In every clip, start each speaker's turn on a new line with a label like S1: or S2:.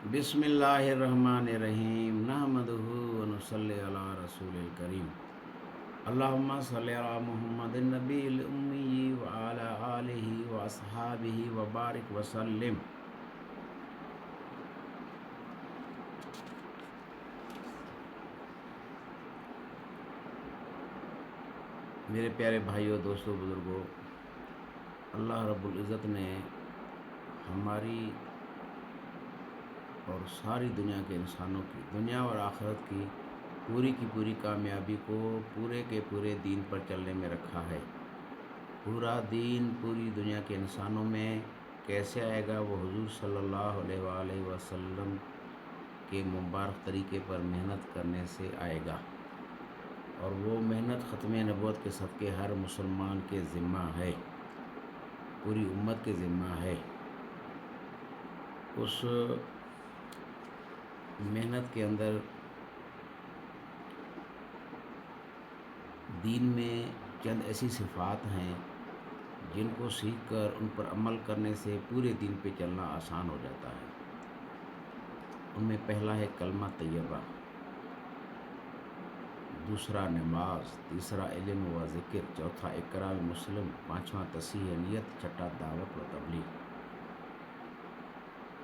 S1: बिस्मिल्लाहिर्रहमानिर्रहीम नहमदुहु व नुसल्ली अला रसूलिल करीम अल्लाहुम्मा सल्लि अला मुहम्मदिन नबील उम्मी व अला आलिहि व अस्हाबिहि व बारिक व सल्लिम। मेरे प्यारे भाइयों, दोस्तों, बुज़ुर्गों, अल्लाह रब्बुल इज़्ज़त ने हमारी और सारी दुनिया के इंसानों की, दुनिया और आखिरत की पूरी कामयाबी को पूरे के पूरे दीन पर चलने में रखा है। पूरा दीन पूरी दुनिया के इंसानों में कैसे आएगा? वो हुजूर सल्लल्लाहु अलैहि वसल्लम के मुबारक तरीके पर मेहनत करने से आएगा, और वो मेहनत ख़त्म नबूवत के सदक़े हर मुसलमान के ज़िम्मा है, पूरी उम्मत के ज़िम्मा है। उस मेहनत के अंदर दीन में चंद ऐसी सिफ़ात हैं जिनको सीख कर उन पर अमल करने से पूरे दीन पे चलना आसान हो जाता है। उनमें पहला है कलमा तैयबा, दूसरा नमाज, तीसरा इल्म व ज़िक्र, चौथा इक़रार मुस्लिम, पाँचवा तसीह नियत, छठा दावत व तबलीग।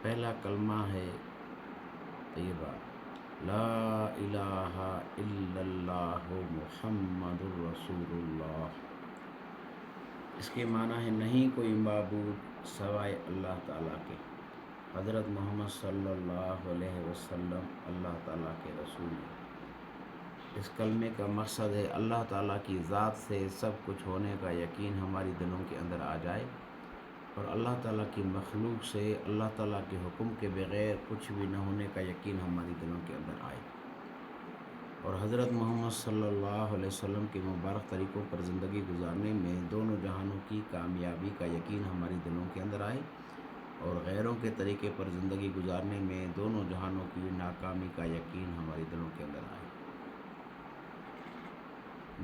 S1: पहला कलमा है तैयबा, ला इलाहा इल्लल्लाहु मुहम्मदुर रसूलुल्लाह। इसके माना है नहीं कोई माबूद सवाए अल्लाह ताला के, हज़रत मोहम्मद सल्लल्लाहु अलैहि वसल्लम अल्लाह ताला के रसूल हैं। इस कलमे का मकसद है अल्लाह ताला की ज़ात से सब कुछ होने का यकीन हमारी दिलों के अंदर आ जाए, और अल्लाह ताला की मखलूक से अल्लाह ताला के हुक्म के बग़ैर कुछ भी न होने का यकीन हमारी दिलों के अंदर आए, और हज़रत मोहम्मद सल्लल्लाहु अलैहि वसल्लम के मुबारक तरीक़ों पर ज़िंदगी गुजारने में दोनों जहानों की कामयाबी का यकीन हमारी दिलों के अंदर आए, और गैरों के तरीक़े पर ज़िंदगी गुजारने में दोनों जहानों की नाकामी का यकीन हमारी दिलों के अंदर आए।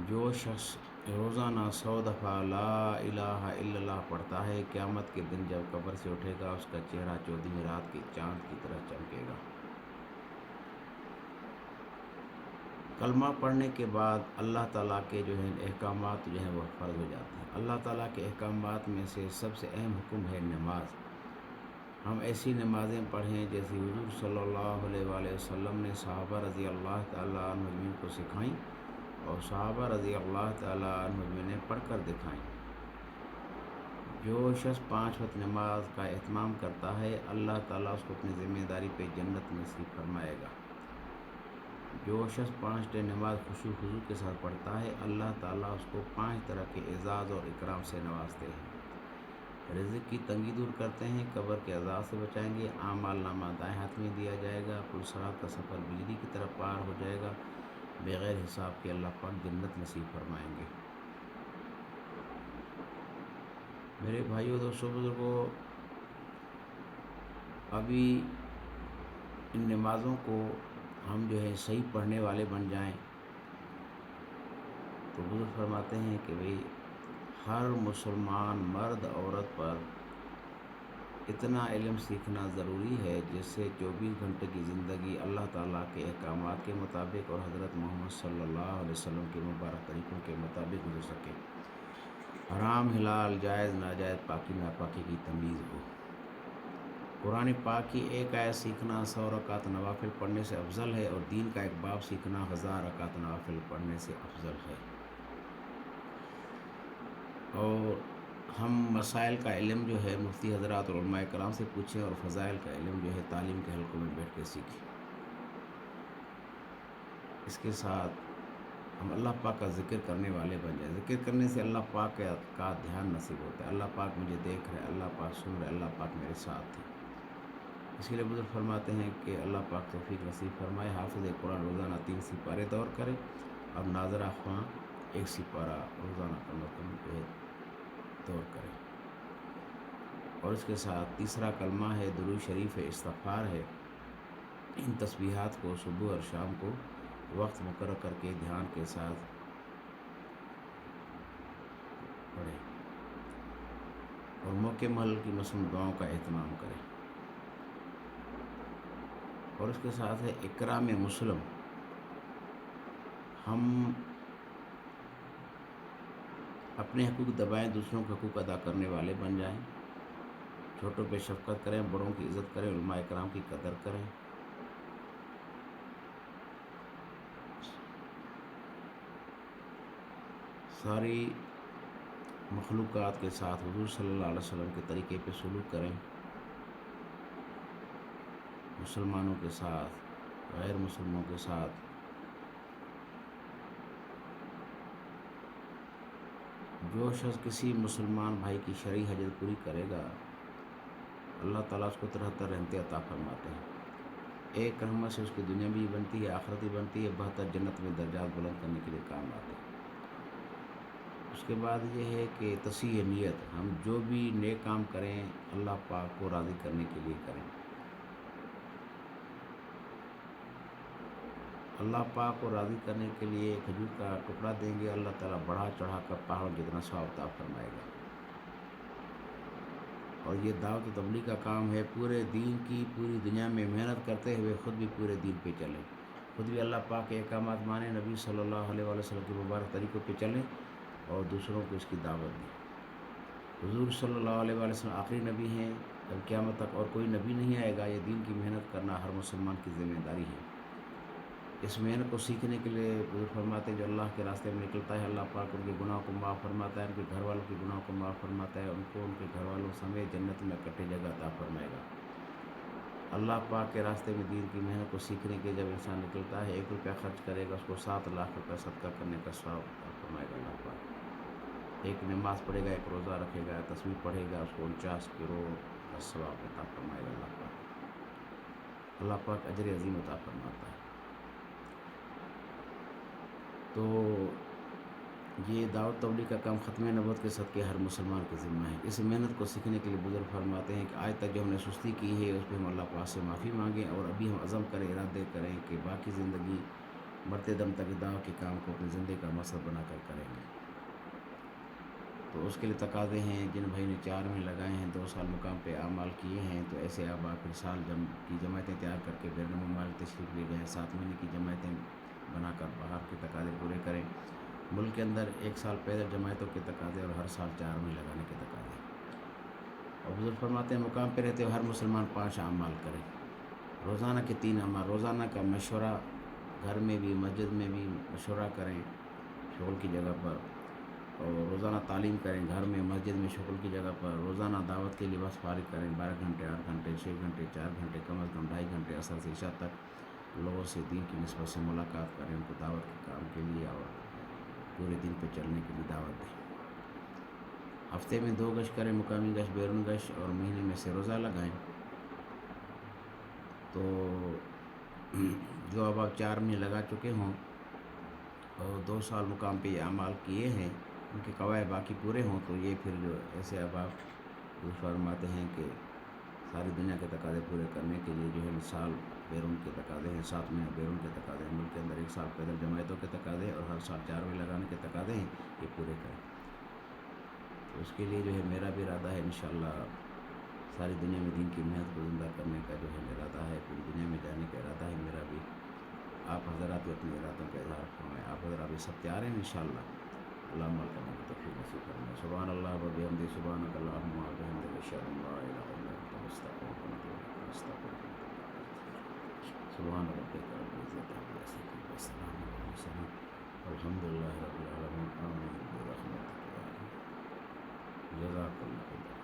S1: जो शख्स रोज़ाना 100 दफ़ा ला इलाहा इल्लल्लाह पढ़ता है, क़यामत के दिन जब कब्र से उठेगा उसका चेहरा 14वीं रात के चाँद की तरह चमकेगा। कलमा पढ़ने के बाद अल्लाह ताला के अहकामात वह फ़र्ज़ हो जाते हैं। अल्लाह ताला के अहकामात में से सबसे अहम हुक्म है नमाज। हम ऐसी नमाज़ें पढ़ें जैसे हुज़ूर सल्लल्लाहु अलैहि वसल्लम ने सहाबा रज़ी अल्लाह ताला अन्हुम को सिखाईं, और सहाबा रज़ी अल्लाह ताला अन्हुम ने पढ़ कर दिखाएँ। जो शख्स 5 वक्त नमाज का एहतमाम करता है, अल्लाह ताला उसको अपनी ज़िम्मेदारी पे जन्नत नसीब फरमाएगा। जो शख्स 5 टाइम नमाज खुशू खुजू के साथ पढ़ता है, अल्लाह ताला उसको 5 तरह के एज़ाज़ और इकराम से नवाजते हैं। रिज़्क़ की तंगी दूर करते हैं, कब्र के अज़ाब से बचाएंगे, आमाल नामा दाएँ हाथ में दिया जाएगा, पुलसरात का सफ़र बिजली की तरफ पार हो जाएगा, बग़ैर हिसाब के अल्लाह पाक जन्नत नसीब फरमाएंगे। मेरे भाइयों, दोस्तों, बुज़ुर्गों, अभी इन नमाज़ों को हम सही पढ़ने वाले बन जाएं, तो बुज़ुर्ग फरमाते हैं कि भाई हर मुसलमान मर्द औरत पर इतना इल्म सीखना ज़रूरी है जिससे 24 घंटे की ज़िंदगी अल्लाह ताला के अहकामात के मुताबिक और हज़रत मोहम्मद सल्लल्लाहु अलैहि वसल्लम के मुबारक तरीक़ों के मुताबिक गुज़र सके। हराम हिलाल, जायज़ नाजायज़, पाकी नापाकी की तमीज़ हो। कुरान पाक की एक आयत सीखना 100 रकात नवाफिल पढ़ने से अफजल है, और दीन का एक बाब सीखना 1000 रकात नवाफिल पढ़ने से अफजल है। और हम मसाइल का इल्म मुफ्ती हज़रात और उलमाए कराम से पूछें, और फ़ज़ाइल का इल्म तालीम के हलकों में बैठ के सीखें। इसके साथ हम अल्लाह पाक का ज़िक्र करने वाले बन जाएं। ज़िक्र करने से अल्लाह पाक का ध्यान नसीब होता है। अल्लाह पाक मुझे देख रहे, अल्लाह पाक सुन रहे, अल्लाह पाक मेरे साथ है। इसलिए बुज़ुर्ग फरमाते हैं कि अल्लाह पाक तौफीक नसीब फरमाए। हाफ़िज़ कुरान रोज़ाना 3 सिपारे दौर करे, और नाज़रा ख़्वां 1 सिपारा रोज़ाना कम अज़ कम दौर करे। और इसके साथ तीसरा कलमा है दुरूद शरीफ है, इस्तिग़फ़ार है। इन तस्बीहात को सुबह और शाम को वक्त मुकर्रर करके ध्यान के साथ पढ़ें, और मौके महल की मसनून दुआओं का एहतमाम करें। اور اس کے ساتھ ہے اکرام مسلم، ہم اپنے حقوق دبائیں، دوسروں کے حقوق ادا کرنے والے بن جائیں، چھوٹوں پہ شفقت کریں، بڑوں کی عزت کریں، علماء کرام کی قدر کریں۔ ساری مخلوقات کے ساتھ حضور صلی اللہ علیہ وسلم کے طریقے پہ سلوک کریں، مسلمانوں کے ساتھ، غیر مسلموں کے ساتھ۔ جو شخص کسی مسلمان بھائی کی شرعی حاجت پوری کرے گا، اللہ تعالیٰ اس کو طرح طرح رحمتیں عطا فرماتے ہیں۔ ایک رحمت سے اس کی دنیا بھی بنتی ہے، آخرت بھی بنتی ہے، بہتر جنت میں درجات بلند کرنے کے لیے کام آتے ہیں۔ اس کے بعد یہ ہے کہ تصحیح نیت، ہم جو بھی نیک کام کریں اللہ پاک کو راضی کرنے کے لیے کریں۔ اللہ پاک کو راضی کرنے کے لیے کھجور کا ٹکڑا دیں گے، اللہ تعالیٰ بڑھا چڑھا کر پہاڑ جتنا ثواب عطا فرمائے گا۔ اور یہ دعوت و تبلیغ کا کام ہے، پورے دین کی پوری دنیا میں محنت کرتے ہوئے خود بھی پورے دین پہ چلیں، خود بھی اللہ پاک کے احکامات مانیں، نبی صلی اللہ علیہ وسلم کے مبارک طریقوں پہ چلیں اور دوسروں کو اس کی دعوت دیں۔ حضور صلی اللہ علیہ وسلم آخری نبی ہیں، اب قیامت تک اور کوئی نبی نہیں آئے گا۔ یہ دین کی محنت کرنا ہر مسلمان کی ذمہ داری ہے۔ اس محنت کو سیکھنے کے لیے حضور فرماتے ہیں جو اللہ کے راستے میں نکلتا ہے اللہ پاک ان کے گناہوں کو معاف فرماتا ہے، ان کے گھر والوں کے گناہوں کو معاف فرماتا ہے، ان کو ان کے گھر والوں سمیت جنت میں اکٹھے جگہ عطا فرمائے گا۔ اللہ پاک کے راستے میں دین کی محنت کو سیکھنے کے جب انسان نکلتا ہے، 1 روپیہ خرچ کرے گا، اس کو 7 لاکھ روپیہ صدقہ کرنے کا ثواب عطا فرمائے گا اللہ پاک۔ ایک نماز پڑھے گا، ایک روزہ رکھے گا، تسبیح پڑھے گا، اس کو 49 کروڑ کا ثواب عطا فرمائے گا اللہ پاک۔ اللہ پاک اجر عظیم عطا فرماتا ہے۔ تو یہ دعوت تبلیغ کا کام ختم نبوت کے صدقے ہر مسلمان کے ذمہ ہے۔ اس محنت کو سیکھنے کے لیے بزرگ فرماتے ہیں کہ آج تک جو ہم نے سستی کی ہے اس پہ ہم اللہ پاک سے معافی مانگیں، اور ابھی ہم عزم کریں، ارادے کریں کہ باقی زندگی مرتے دم تک دعوت کے کام کو اپنی زندگی کا مقصد بنا کر کریں گے۔ تو اس کے لیے تقاضے ہیں، جن بھائی نے 4 مہینے لگائے ہیں، 2 سال مقام پہ اعمال کیے ہیں، تو ایسے احباب پھر سال کی جماعتیں تیار کر کے بیرون ممالک تشریف لے گئے، 7 مہینے کی جماعتیں بنا کر باہر کے تقاضے پورے کریں۔ ملک کے اندر 1 سال پیدل جماعتوں کے تقاضے اور ہر سال 4 مہینے لگانے کے تقاضے۔ اور بزرگ فرماتے ہیں مقام پہ رہتے ہوئے ہر مسلمان 5 اعمال کرے، روزانہ کے 3 اعمال، روزانہ کا مشورہ، گھر میں بھی مسجد میں بھی مشورہ کریں شغل کی جگہ پر، اور روزانہ تعلیم کریں گھر میں مسجد میں شغل کی جگہ پر، روزانہ دعوت کے لیے وقت فارغ کریں، 12 گھنٹے 8 گھنٹے 6 گھنٹے 4 گھنٹے کم از کم 2.5 گھنٹے عصر سے عشاء تک لوگوں سے دین کی نسبت سے ملاقات کریں، ان کو دعوت کے کام کے لیے اور پورے دن پہ چلنے کے لیے دعوت دیں۔ ہفتے میں 2 گشت کریں، مقامی گشت، بیرون گشت، اور مہینے میں سے روزہ لگائیں۔ تو جو اب آپ 4 مہینے لگا چکے ہوں اور 2 سال مقام پہ یہ اعمال کیے ہیں، ان کے قواعد باقی پورے ہوں، تو یہ پھر جو ایسے اب آپ فرماتے ہیں کہ ساری دنیا کے تقاضے پورے کرنے کے لیے جو ہے سال بیرون کے تقاضے ہیں، 7 مہینے بیرون کے تقاضے ہیں، ملک کے اندر 1 سال پیدل جماعتوں کے تقاضے اور ہر سال 4 مہینے لگانے کے تقاضے ہیں، یہ پورے کریں۔ تو اس کے لیے جو ہے میرا بھی ارادہ ہے انشاءاللہ ساری دنیا میں دین کی محنت کو زندہ کرنے کا جو ہے ارادہ ہے، پوری دنیا میں جانے کا ارادہ ہے میرا بھی۔ آپ حضرات بھی اپنے ارادوں کا اظہار فرمائیں، آپ حضرات بھی سب تیار ہیں انشاءاللہ۔ اللہ عمل کرنے کی توفیق نصیب فرمائے۔ سبحان اللہ و بحمدہ، سبحانک اللہم و بحمدک، اشہد ان لا الہ الا انت، استغفرک و اتوب الیک، استغفرک و اتوب الیک۔ سبحان ربک رب العزۃ عما یصفون وسلام علی المرسلین والحمد للہ رب العالمین، آمین برحمتک یا ارحم۔ جزاک اللہ خیر۔